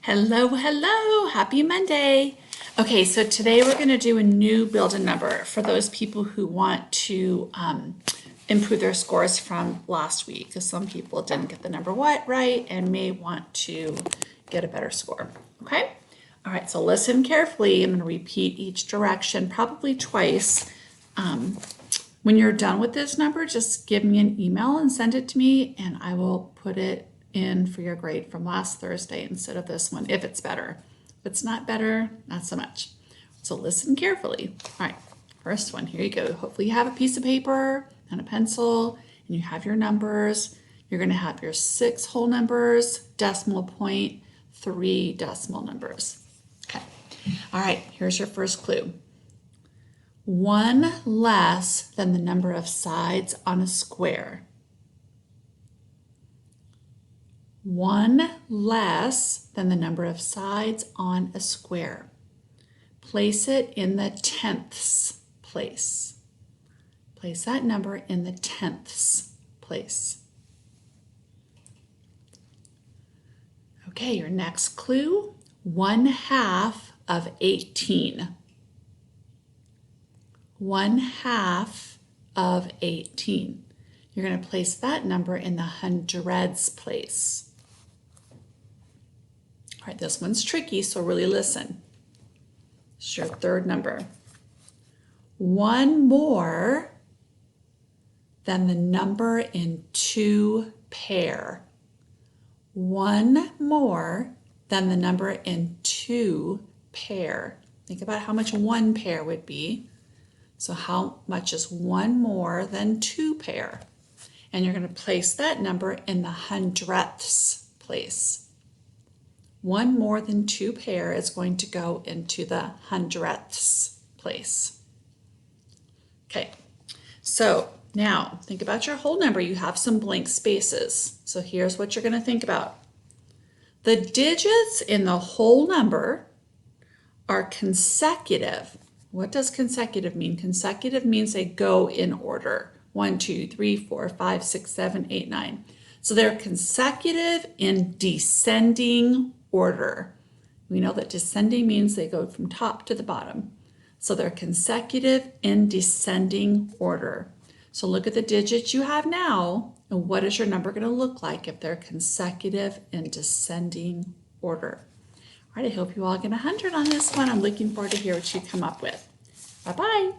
Hello, hello, happy Monday. Okay, so today we're going to do a new build a number for those people who want to improve their scores from last week, because some people didn't get the number right and may want to get a better score. Okay, all right, so listen carefully. I'm going to repeat each direction probably twice. When you're done with this number, just give me an email and send it to me, and I will put it in for your grade from last Thursday instead of this one, if it's better. If it's not better, not so much. So listen carefully. All right, first one, here you go. Hopefully you have a piece of paper and a pencil, and you have your numbers. You're gonna have your 6 whole numbers, decimal point, 3 decimal numbers. Okay, all right, here's your first clue. 1 less than the number of sides on a square. 1 less than the number of sides on a square. Place it in the tenths place. Place that number in the tenths place. Okay, your next clue, 1/2 of 18. 1/2 of 18. You're going to place that number in the hundreds place. All right, this one's tricky, so really listen. It's your third number. 1 more than the number in 2 pair. 1 more than the number in 2 pair. Think about how much 1 pair would be. So how much is 1 more than 2 pair? And you're going to place that number in the hundredths place. 1 more than 2 pair is going to go into the hundredths place. Okay, so now think about your whole number. You have some blank spaces. So here's what you're going to think about. The digits in the whole number are consecutive. What does consecutive mean? Consecutive means they go in order. 1, 2, 3, 4, 5, 6, 7, 8, 9. So they're consecutive in descending order. We know that descending means they go from top to the bottom. So they're consecutive in descending order. So look at the digits you have now, and what is your number going to look like if they're consecutive in descending order? All right, I hope you all get 100 on this one. I'm looking forward to hear what you come up with. Bye-bye.